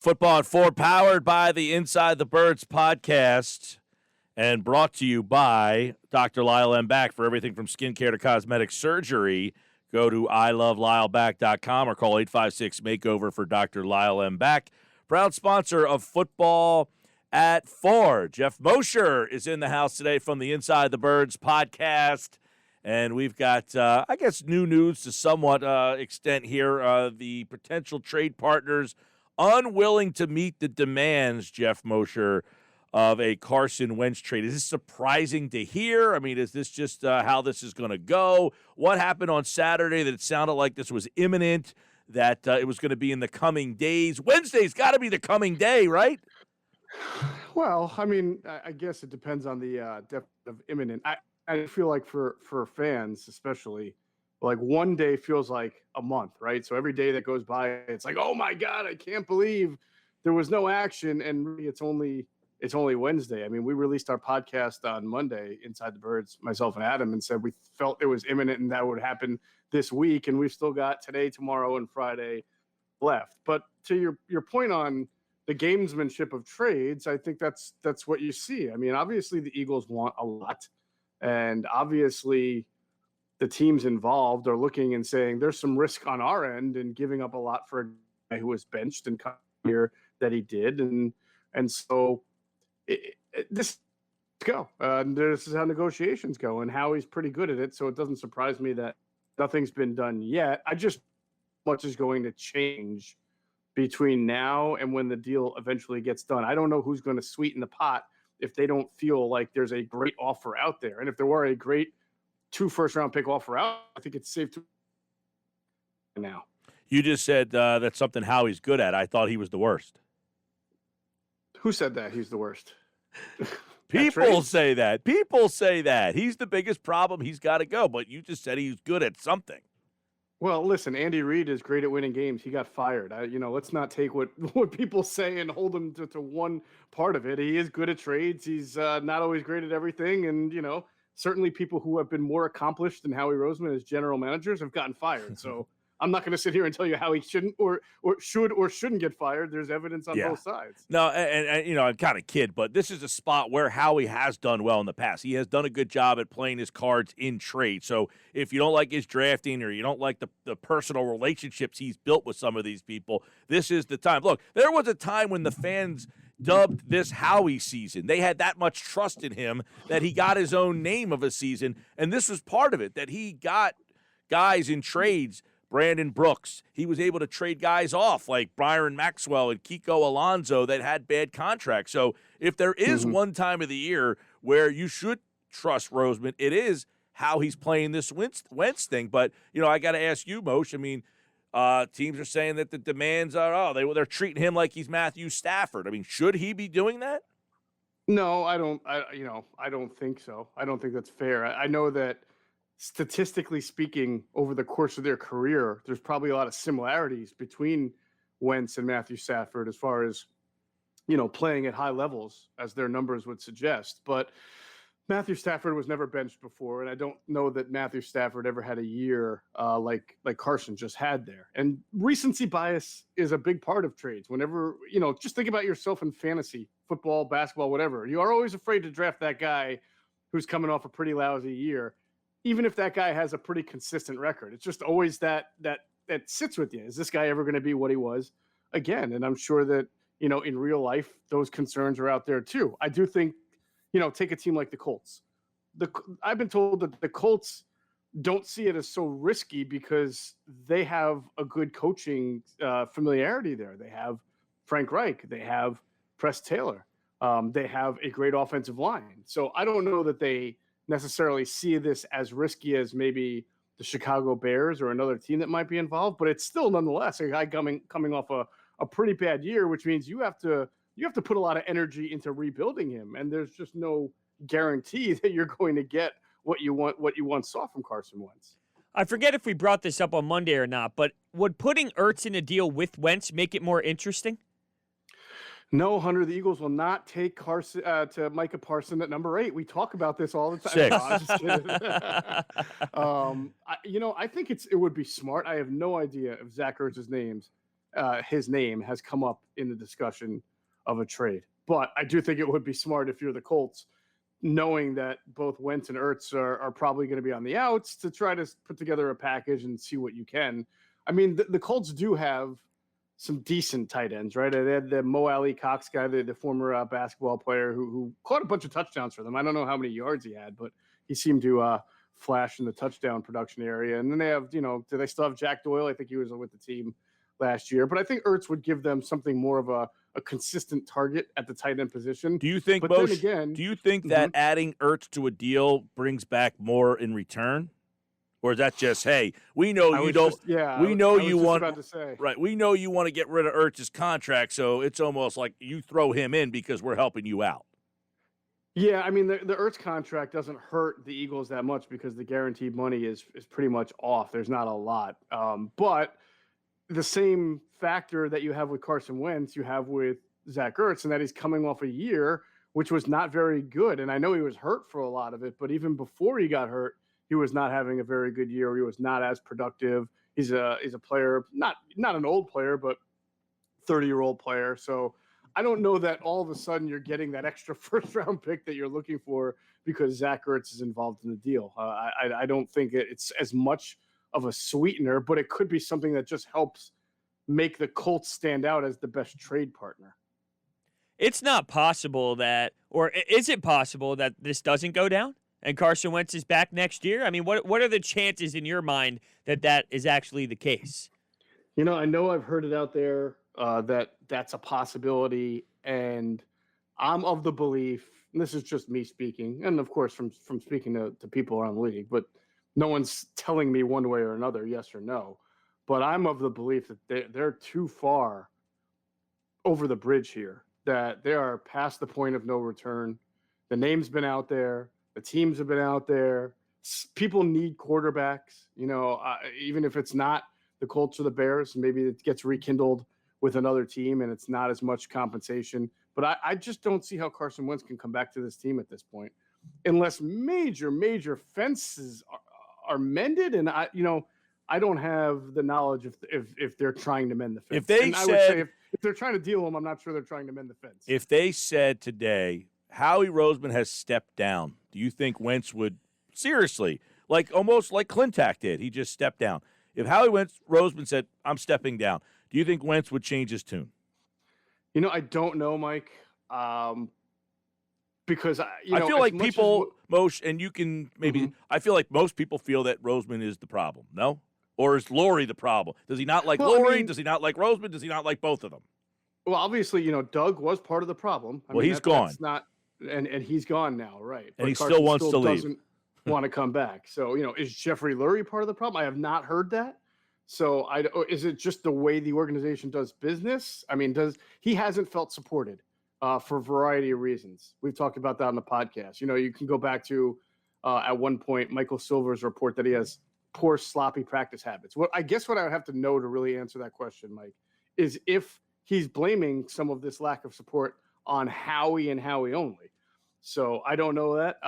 Football at 4, powered by the Inside the Birds podcast and brought to you by Dr. Lyle M. Back. For everything from skincare to cosmetic surgery, go to ilovelyle.back.com or call 856-MAKEOVER for Dr. Lyle M. Back. Proud sponsor of Football at 4. Geoff Mosher is in the house today from the Inside the Birds podcast. And we've got, new news to somewhat extent here. The potential trade partners unwilling to meet the demands, Geoff Mosher, of a Carson Wentz trade. Is this surprising to hear? I mean, is this just how this is going to go? What happened on Saturday that it sounded like this was imminent, that it was going to be in the coming days? Wednesday's got to be the coming day, right? Well, I mean, I guess it depends on the depth of imminent. I feel like for fans especially, like one day feels like a month, right? So every day that goes by, it's like, oh my God, I can't believe there was no action. And really it's only Wednesday. I mean, we released our podcast on Monday, Inside the Birds, myself and Adam, and said we felt it was imminent and that would happen this week. And we've still got today, tomorrow, and Friday left. But to your point on the gamesmanship of trades, I think that's what you see. I mean, obviously the Eagles want a lot, and obviously the teams involved are looking and saying there's some risk on our end in giving up a lot for a guy who was benched and come here that he did. And so this go. This is how negotiations go, and Howie's pretty good at it. So it doesn't surprise me that nothing's been done yet. I just much is going to change between now and when the deal eventually gets done. I don't know who's going to sweeten the pot if they don't feel like there's a great offer out there. And if there were a great 2 first-round pick offer out, I think it's safe to now. You just said that's something Howie's good at. I thought he was the worst. Who said that he's the worst? People say that. People say that. He's the biggest problem. He's got to go. But you just said he's good at something. Well, listen, Andy Reid is great at winning games. He got fired. Let's not take what people say and hold him to one part of it. He is good at trades. He's not always great at everything. And, certainly people who have been more accomplished than Howie Roseman as general managers have gotten fired. So I'm not going to sit here and tell you how he shouldn't or should or shouldn't get fired. There's evidence on both sides. No, and I'm kind of kid, but this is a spot where Howie has done well in the past. He has done a good job at playing his cards in trade. So if you don't like his drafting or you don't like the personal relationships he's built with some of these people, this is the time. Look, there was a time when the fans dubbed this Howie season. They had that much trust in him that he got his own name of a season, and this was part of it, that he got guys in trades. Brandon Brooks, he was able to trade guys off like Byron Maxwell and Kiko Alonso that had bad contracts. So if there is one time of the year where you should trust Roseman, it is how he's playing this Wentz thing. But, I got to ask you, Moshe, I mean, teams are saying that the demands are, they're treating him like he's Matthew Stafford. I mean, should he be doing that? No, I don't. I don't think so. I don't think that's fair. I know that statistically speaking, over the course of their career, there's probably a lot of similarities between Wentz and Matthew Stafford as far as, playing at high levels, as their numbers would suggest. But Matthew Stafford was never benched before, and I don't know that Matthew Stafford ever had a year like Carson just had there. And recency bias is a big part of trades. Whenever, just think about yourself in fantasy, football, basketball, whatever. You are always afraid to draft that guy who's coming off a pretty lousy year, even if that guy has a pretty consistent record. It's just always that sits with you. Is this guy ever going to be what he was again? And I'm sure that, in real life, those concerns are out there too. I do think, take a team like the Colts. I've been told that the Colts don't see it as so risky because they have a good coaching familiarity there. They have Frank Reich. They have Press Taylor. They have a great offensive line. So I don't know that they necessarily see this as risky as maybe the Chicago Bears or another team that might be involved, but it's still nonetheless a guy coming off a pretty bad year, which means you have to put a lot of energy into rebuilding him, and there's just no guarantee that you're going to get what you once saw from Carson Wentz. I forget if we brought this up on Monday or not, but would putting Ertz in a deal with Wentz make it more interesting? No, Hunter, the Eagles will not take Carson to Micah Parsons at number 8. We talk about this all the time. No, I think it would be smart. I have no idea if Zach Ertz's name's his name has come up in the discussion of a trade. But I do think it would be smart if you're the Colts, knowing that both Wentz and Ertz are probably going to be on the outs, to try to put together a package and see what you can. I mean, the Colts do have some decent tight ends, right? They had the Mo Alley Cox guy, the former basketball player who caught a bunch of touchdowns for them. I don't know how many yards he had, but he seemed to flash in the touchdown production area. And then they have, do they still have Jack Doyle? I think he was with the team last year. But I think Ertz would give them something more of a consistent target at the tight end position. Do you think, but Moshe, then again, do you think that adding Ertz to a deal brings back more in return? Or is that just, hey, we know you don't we know you want right, we know you want to get rid of Ertz's contract, so it's almost like you throw him in because we're helping you out. Yeah, I mean the Ertz contract doesn't hurt the Eagles that much because the guaranteed money is pretty much off. There's not a lot. But the same factor that you have with Carson Wentz, you have with Zach Ertz, and that he's coming off a year which was not very good. And I know he was hurt for a lot of it, but even before he got hurt, he was not having a very good year. He was not as productive. He's a player, not an old player, but 30-year-old player. So I don't know that all of a sudden you're getting that extra first-round pick that you're looking for because Zach Ertz is involved in the deal. I don't think it's as much of a sweetener, but it could be something that just helps make the Colts stand out as the best trade partner. It's not possible that, or is it possible that this doesn't go down and Carson Wentz is back next year? I mean, what are the chances in your mind that that is actually the case? I know I've heard it out there that that's a possibility, and I'm of the belief, and this is just me speaking, and of course from speaking to people around the league, but no one's telling me one way or another, yes or no. But I'm of the belief that they're too far over the bridge here, that they are past the point of no return. The name's been out there. The teams have been out there. People need quarterbacks, even if it's not the Colts or the Bears, maybe it gets rekindled with another team and it's not as much compensation. But I just don't see how Carson Wentz can come back to this team at this point unless major fences are mended. And I don't have the knowledge if they're trying to mend the fence. I would say if they're trying to deal them, I'm not sure they're trying to mend the fence. If they said today, Howie Roseman has stepped down, do you think Wentz would seriously, almost like Clintack did, he just stepped down? If Howie Roseman said, I'm stepping down, do you think Wentz would change his tune? I don't know, Mike, because I feel like people, Moshe, and you can maybe, I feel like most people feel that Roseman is the problem, no? Or is Laurie the problem? Does he not like Laurie? Does he not like Roseman? Does he not like both of them? Well, obviously, Doug was part of the problem. He's gone. That's not, and he's gone now, right? And he still wants to leave. Doesn't want to come back. So, is Jeffrey Lurie part of the problem? I have not heard that. So, is it just the way the organization does business? I mean, he hasn't felt supported for a variety of reasons. We've talked about that on the podcast. You can go back to at one point Michael Silver's report that he has poor, sloppy practice habits. What I would have to know to really answer that question, Mike, is if he's blaming some of this lack of support on Howie and Howie only. So I don't know that.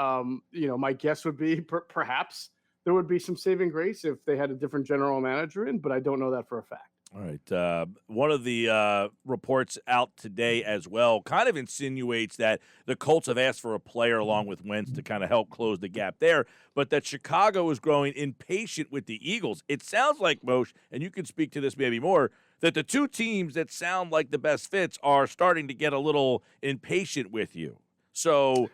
My guess would be perhaps there would be some saving grace if they had a different general manager in, but I don't know that for a fact. All right. One of the reports out today as well kind of insinuates that the Colts have asked for a player along with Wentz to kind of help close the gap there, but that Chicago is growing impatient with the Eagles. It sounds like, Moshe, and you can speak to this maybe more, that the two teams that sound like the best fits are starting to get a little impatient with you. So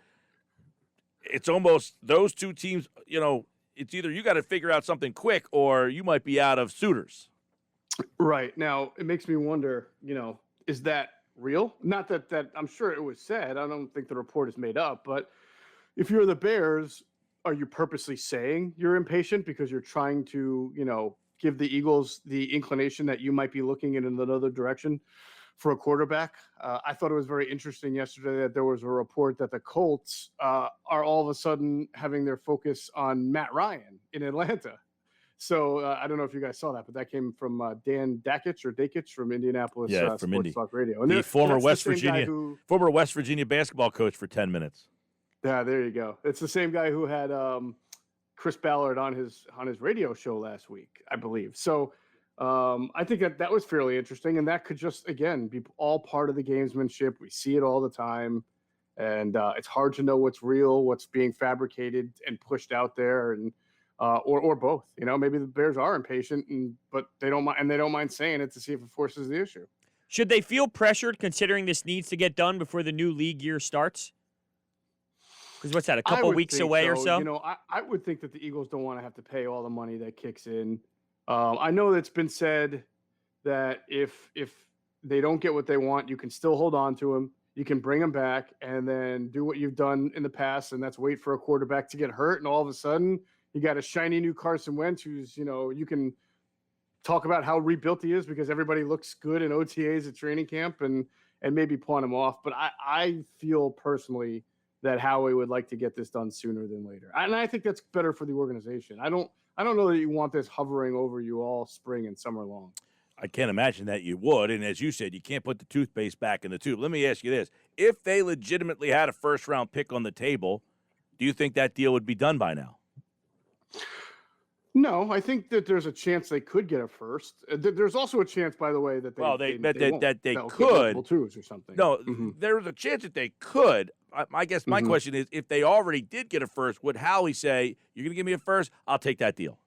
it's almost those two teams, it's either you got to figure out something quick or you might be out of suitors. Right. Now, it makes me wonder, is that real? Not that I'm sure it was said. I don't think the report is made up. But if you're the Bears, are you purposely saying you're impatient because you're trying to, give the Eagles the inclination that you might be looking in another direction for a quarterback? I thought it was very interesting yesterday that there was a report that the Colts are all of a sudden having their focus on Matt Ryan in Atlanta. So I don't know if you guys saw that, but that came from Dan Dakich from Indianapolis from Sports Talk Radio. And the former West Virginia basketball coach for 10 minutes. Yeah, there you go. It's the same guy who had Chris Ballard on his radio show last week, I believe. So I think that was fairly interesting, and that could just, again, be all part of the gamesmanship. We see it all the time, and it's hard to know what's real, what's being fabricated and pushed out there, and or both. Maybe the Bears are impatient, but they don't mind, and they don't mind saying it to see if it forces the issue. Should they feel pressured considering this needs to get done before the new league year starts? Because what's that, a couple weeks away or so? I would think that the Eagles don't want to have to pay all the money that kicks in. I know it's been said that if they don't get what they want, you can still hold on to them. You can bring them back and then do what you've done in the past, and that's wait for a quarterback to get hurt, and all of a sudden you got a shiny new Carson Wentz who's, you can talk about how rebuilt he is because everybody looks good in OTAs at training camp and maybe pawn him off. But I feel personally that Howie would like to get this done sooner than later. And I think that's better for the organization. I don't know that you want this hovering over you all spring and summer long. I can't imagine that you would. And as you said, you can't put the toothpaste back in the tube. Let me ask you this. If they legitimately had a first-round pick on the table, do you think that deal would be done by now? No, I think that there's a chance they could get a first. There's also a chance, by the way, that they could. Twos or something. No, there's a chance that they could. I guess my question is, if they already did get a first, would Howie say, "You're going to give me a first? I'll take that deal"?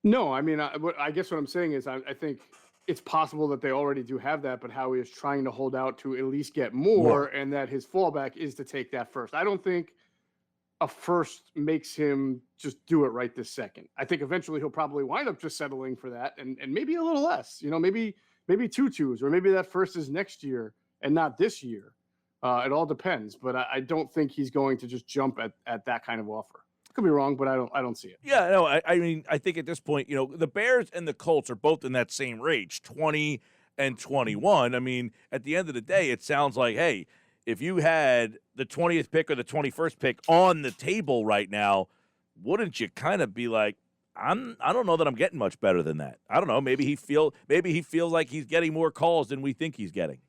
No, I mean, I guess what I'm saying is I think it's possible that they already do have that, but Howie is trying to hold out to at least get more, and that his fallback is to take that first. I don't think a first makes him just do it right this second. I think eventually he'll probably wind up just settling for that and maybe a little less, maybe 2 twos, or maybe that first is next year and not this year. It all depends, but I don't think he's going to just jump at that kind of offer. Could be wrong, but I don't see it. Yeah, no, I mean, I think at this point, the Bears and the Colts are both in that same range, 20 and 21. I mean, at the end of the day, it sounds like, hey, if you had the 20th pick or the 21st pick on the table right now, wouldn't you kind of be like, I don't know that I'm getting much better than that. I don't know. Maybe he feels like he's getting more calls than we think he's getting.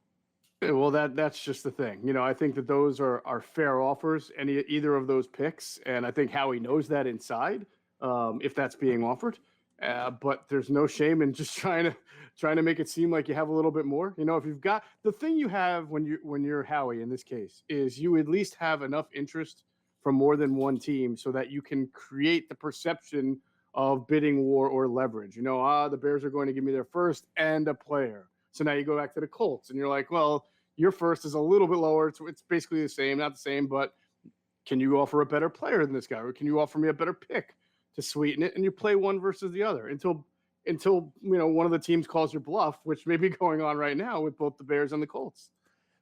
Well, that's just the thing. I think that those are fair offers, either of those picks, and I think Howie knows that inside, if that's being offered. But there's no shame in just trying to make it seem like you have a little bit more. If you've got the thing you have when you're Howie in this case is you at least have enough interest from more than one team so that you can create the perception of bidding war or leverage. The Bears are going to give me their first and a player. So now you go back to the Colts and you're like, well, your first is a little bit lower. It's basically the same, not the same, but can you offer a better player than this guy? Or can you offer me a better pick to sweeten it? And you play one versus the other until one of the teams calls your bluff, which may be going on right now with both the Bears and the Colts.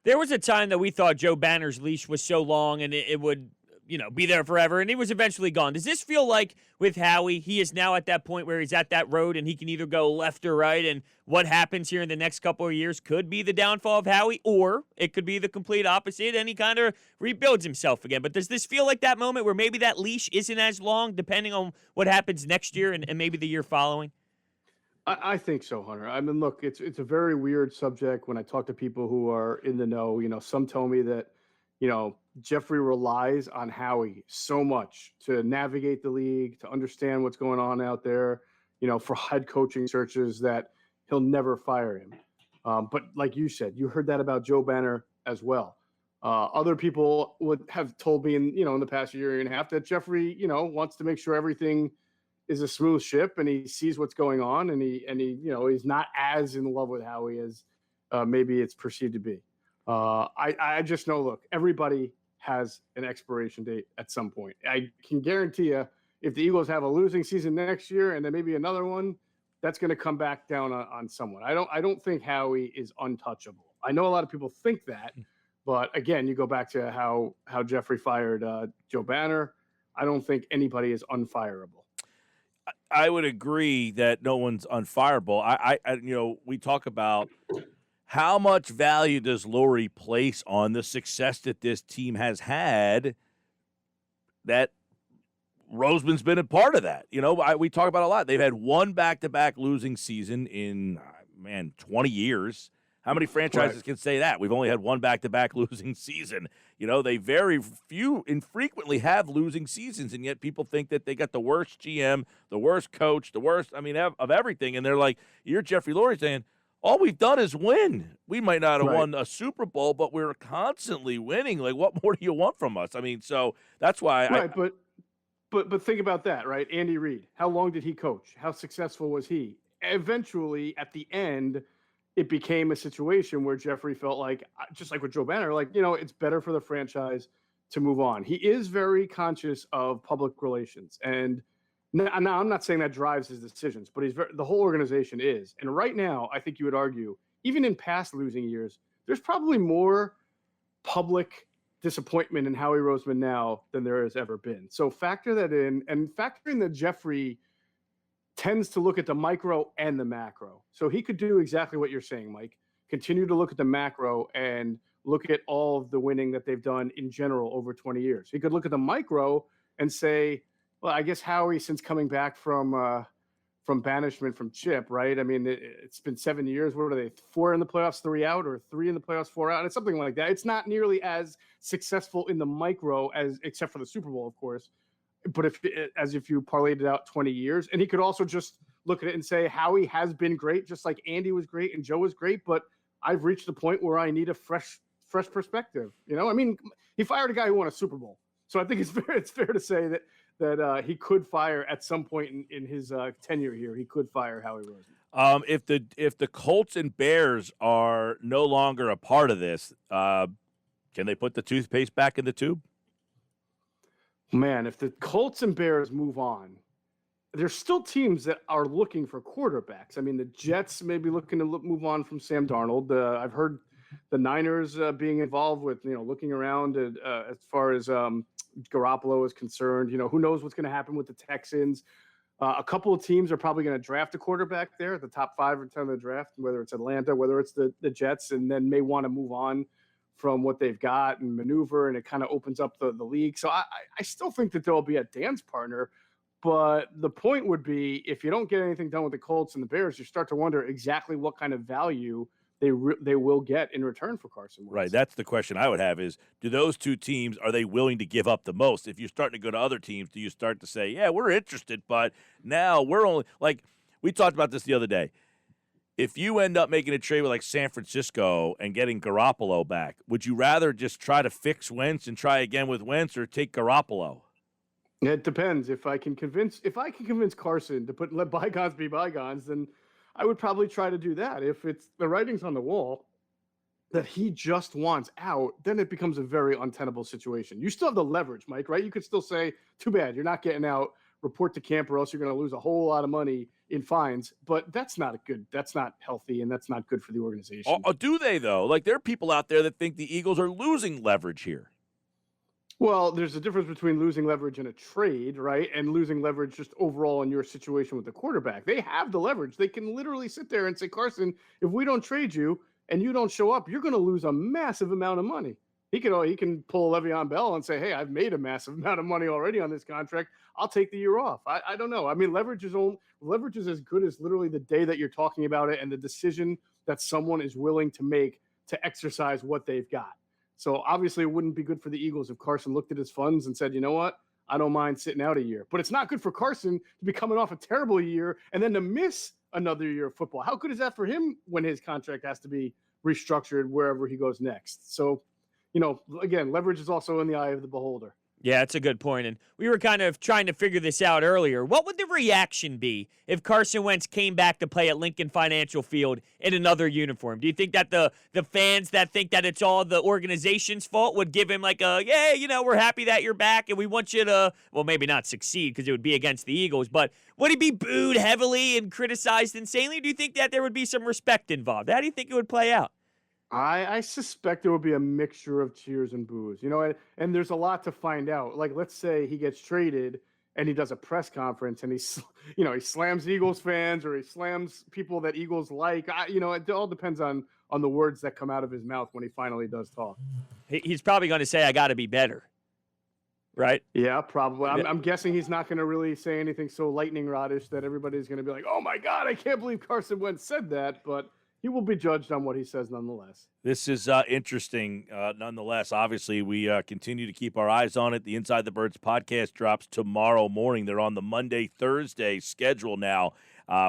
There was a time that we thought Joe Banner's leash was so long and it would be there forever, and he was eventually gone. Does this feel like with Howie, he is now at that point where he's at that road and he can either go left or right, and what happens here in the next couple of years could be the downfall of Howie, or it could be the complete opposite and he kind of rebuilds himself again? But does this feel like that moment where maybe that leash isn't as long depending on what happens next year and maybe the year following? I think so, Hunter. I mean, look, it's a very weird subject when I talk to people who are in the know. Some tell me that, Jeffrey relies on Howie so much to navigate the league, to understand what's going on out there, for head coaching searches, that he'll never fire him. But like you said, you heard that about Joe Banner as well. Other people would have told me in the past year and a half that Jeffrey, wants to make sure everything is a smooth ship and he sees what's going on and he he's not as in love with Howie as maybe it's perceived to be. I just know, look, everybody has an expiration date at some point. I can guarantee you, if the Eagles have a losing season next year and then maybe another one, that's going to come back down on someone. I don't think Howie is untouchable. I know a lot of people think that, but again, you go back to how Jeffrey fired Joe Banner. I don't think anybody is unfireable. I would agree that no one's unfireable. I we talk about how much value does Lurie place on the success that this team has had, that Roseman's been a part of that. We talk about it a lot. They've had one back-to-back losing season in, 20 years. How many franchises can say that? We've only had one back-to-back losing season. They very few infrequently have losing seasons, and yet people think that they got the worst GM, the worst coach, the worst, of everything. And they're like, you're Jeffrey Lurie saying, all we've done is win. We might not have won a Super Bowl, but we're constantly winning. Like, what more do you want from us? So that's why But think about that, right? Andy Reid, how long did he coach? How successful was he? Eventually, at the end, it became a situation where Jeffrey felt like, just like with Joe Banner, it's better for the franchise to move on. He is very conscious of public relations. And now I'm not saying that drives his decisions, but the whole organization is. And right now, I think you would argue, even in past losing years, there's probably more public disappointment in Howie Roseman now than there has ever been. So factor that in, and factoring that Jeffrey tends to look at the micro and the macro. So he could do exactly what you're saying, Mike. Continue to look at the macro and look at all of the winning that they've done in general over 20 years. He could look at the micro and say, well, I guess Howie, since coming back from banishment from Chip, right? It's been 7 years. What are they? 4 in the playoffs, 3 out, or 3 in the playoffs, 4 out? It's something like that. It's not nearly as successful in the micro except for the Super Bowl, of course. But if you parlayed it out 20 years, and he could also just look at it and say, Howie has been great, just like Andy was great and Joe was great, but I've reached the point where I need a fresh perspective. He fired a guy who won a Super Bowl. So I think it's fair to say that he could fire at some point in his tenure here. He could fire Howie Roseman. If the Colts and Bears are no longer a part of this, can they put the toothpaste back in the tube? Man, if the Colts and Bears move on, there's still teams that are looking for quarterbacks. The Jets may be looking to move on from Sam Darnold. I've heard the Niners being involved with, looking around as far as Garoppolo is concerned. Who knows what's going to happen with the Texans. A couple of teams are probably going to draft a quarterback there at the top 5 or 10 of the draft, whether it's Atlanta, whether it's the Jets, and then may want to move on from what they've got and maneuver, and it kind of opens up the league. So I still think that there will be a dance partner, but the point would be, if you don't get anything done with the Colts and the Bears, you start to wonder exactly what kind of value they will get in return for Carson Wentz. Right, that's the question I would have is, do those two teams, are they willing to give up the most? If you're starting to go to other teams, do you start to say, yeah, we're interested, but now we're only, like, we talked about this the other day. If you end up making a trade with, like, San Francisco and getting Garoppolo back, would you rather just try to fix Wentz and try again with Wentz, or take Garoppolo? It depends. If I can convince Carson to let bygones be bygones, then I would probably try to do that. If it's the writing's on the wall that he just wants out, then it becomes a very untenable situation. You still have the leverage, Mike, right? You could still say, too bad, you're not getting out, report to camp, or else you're going to lose a whole lot of money in fines. But that's not healthy, and that's not good for the organization. Oh, do they, though? Like, there are people out there that think the Eagles are losing leverage here. Well, there's a difference between losing leverage in a trade, right, and losing leverage just overall in your situation with the quarterback. They have the leverage. They can literally sit there and say, Carson, if we don't trade you and you don't show up, you're going to lose a massive amount of money. He can pull Le'Veon Bell and say, hey, I've made a massive amount of money already on this contract. I'll take the year off. I don't know. Leverage is as good as literally the day that you're talking about it and the decision that someone is willing to make to exercise what they've got. So obviously it wouldn't be good for the Eagles if Carson looked at his funds and said, you know what, I don't mind sitting out a year. But it's not good for Carson to be coming off a terrible year and then to miss another year of football. How good is that for him when his contract has to be restructured wherever he goes next? So, again, leverage is also in the eye of the beholder. Yeah, that's a good point. And we were kind of trying to figure this out earlier. What would the reaction be if Carson Wentz came back to play at Lincoln Financial Field in another uniform? Do you think that the fans that think that it's all the organization's fault would give him like we're happy that you're back and we want you to, well, maybe not succeed because it would be against the Eagles, but would he be booed heavily and criticized insanely? Or do you think that there would be some respect involved? How do you think it would play out? I suspect there will be a mixture of cheers and boos, and there's a lot to find out. Like, let's say he gets traded and he does a press conference and he slams Eagles fans or he slams people that Eagles like. It all depends on the words that come out of his mouth when he finally does talk. He's probably going to say, I got to be better. Right? Yeah, probably. I'm guessing he's not going to really say anything so lightning rodish that everybody's going to be like, oh my God, I can't believe Carson Wentz said that. But he will be judged on what he says nonetheless. This is interesting nonetheless. Obviously, we continue to keep our eyes on it. The Inside the Birds podcast drops tomorrow morning. They're on the Monday-Thursday schedule now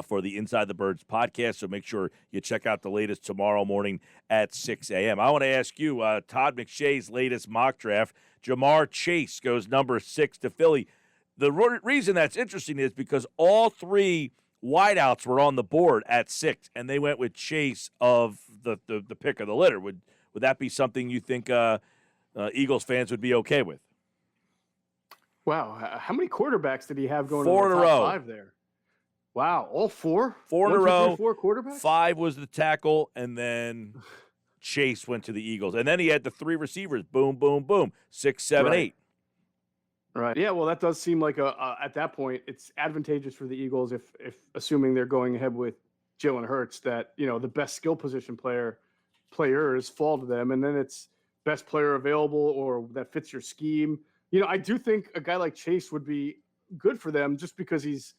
for the Inside the Birds podcast, so make sure you check out the latest tomorrow morning at 6 a.m. I want to ask you, Todd McShay's latest mock draft, Jamar Chase goes number 6 to Philly. The reason that's interesting is because all three wideouts were on the board at 6, and they went with Chase of the pick of the litter. Would that be something you think Eagles fans would be okay with? Wow, how many quarterbacks did he have going 4 in in the a top row. 5 there? Wow, all 4? 4 in a 1, 2, 3, row. 4 quarterbacks? 5 was the tackle, and then Chase went to the Eagles. And then he had the 3 receivers. Boom, boom, boom. 6, 7, Right. 8. Right. Yeah, well, that does seem like at that point, it's advantageous for the Eagles if assuming they're going ahead with Jalen Hurts, that, the best skill position players fall to them, and then it's best player available or that fits your scheme. I do think a guy like Chase would be good for them just because he's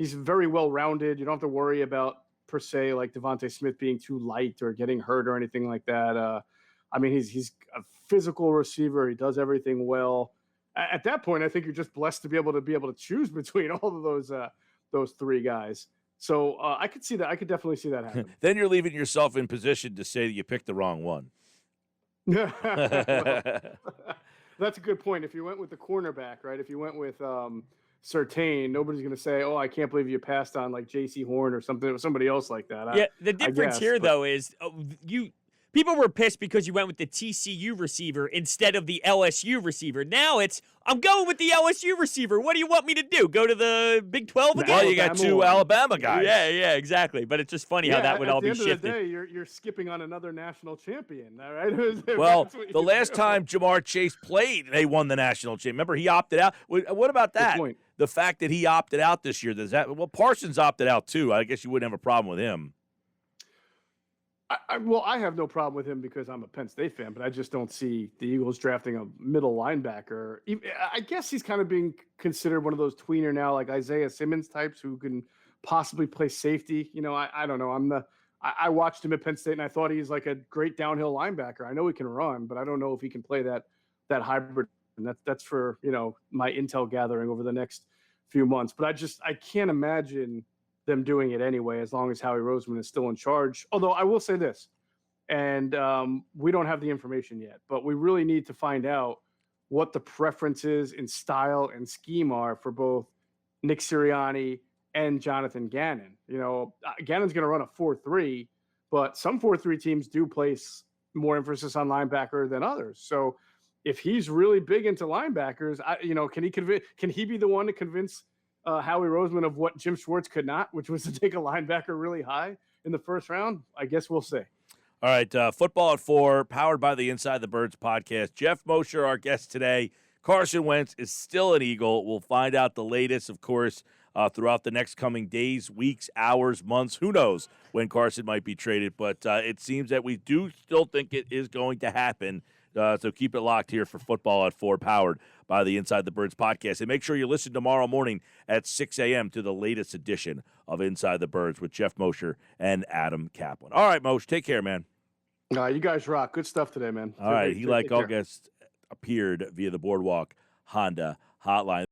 very well rounded. You don't have to worry about per se like Devontae Smith being too light or getting hurt or anything like that. He's a physical receiver. He does everything well. At that point, I think you're just blessed to be able to choose between all of those 3 guys. So I could see that. I could definitely see that happen. Then you're leaving yourself in position to say that you picked the wrong one. Well, that's a good point. If you went with the cornerback, right? If you went with Surtain, nobody's going to say, "Oh, I can't believe you passed on like J.C. Horn or somebody else like that." Yeah, the difference here though is people were pissed because you went with the TCU receiver instead of the LSU receiver. Now I'm going with the LSU receiver. What do you want me to do? Go to the Big 12 again? Well, you got 2 Alabama guys. Yeah, exactly. But it's just funny how that would all be shifted. At the end of the day, you're skipping on another national champion, all right? Well, the last time Jamar Chase played, they won the national championship. Remember, he opted out. What about that? Good point. The fact that he opted out this year, Parsons opted out too. I guess you wouldn't have a problem with him. I have no problem with him because I'm a Penn State fan, but I just don't see the Eagles drafting a middle linebacker. I guess he's kind of being considered one of those tweener now, like Isaiah Simmons types who can possibly play safety. I don't know. I watched him at Penn State and I thought he's like a great downhill linebacker. I know he can run, but I don't know if he can play that hybrid. And that's for, my intel gathering over the next few months. But I can't imagine them doing it anyway, as long as Howie Roseman is still in charge. Although I will say this, and we don't have the information yet, but we really need to find out what the preferences in style and scheme are for both Nick Sirianni and Jonathan Gannon. Gannon's going to run a 4-3, but some 4-3 teams do place more emphasis on linebacker than others. So if he's really big into linebackers, can he be the one to convince Howie Roseman of what Jim Schwartz could not, which was to take a linebacker really high in the first round? I guess we'll see. All right, Football at 4, powered by the Inside the Birds podcast. Geoff Mosher, our guest today. Carson Wentz is still an Eagle. We'll find out the latest, of course, throughout the next coming days, weeks, hours, months. Who knows when Carson might be traded, but it seems that we do still think it is going to happen. So keep it locked here for Football at 4, powered by the Inside the Birds podcast. And make sure you listen tomorrow morning at 6 a.m. to the latest edition of Inside the Birds with Geoff Mosher and Adam Kaplan. All right, Moshe, take care, man. You guys rock. Good stuff today, man. All right, he, like all guests, appeared via the Boardwalk Honda hotline.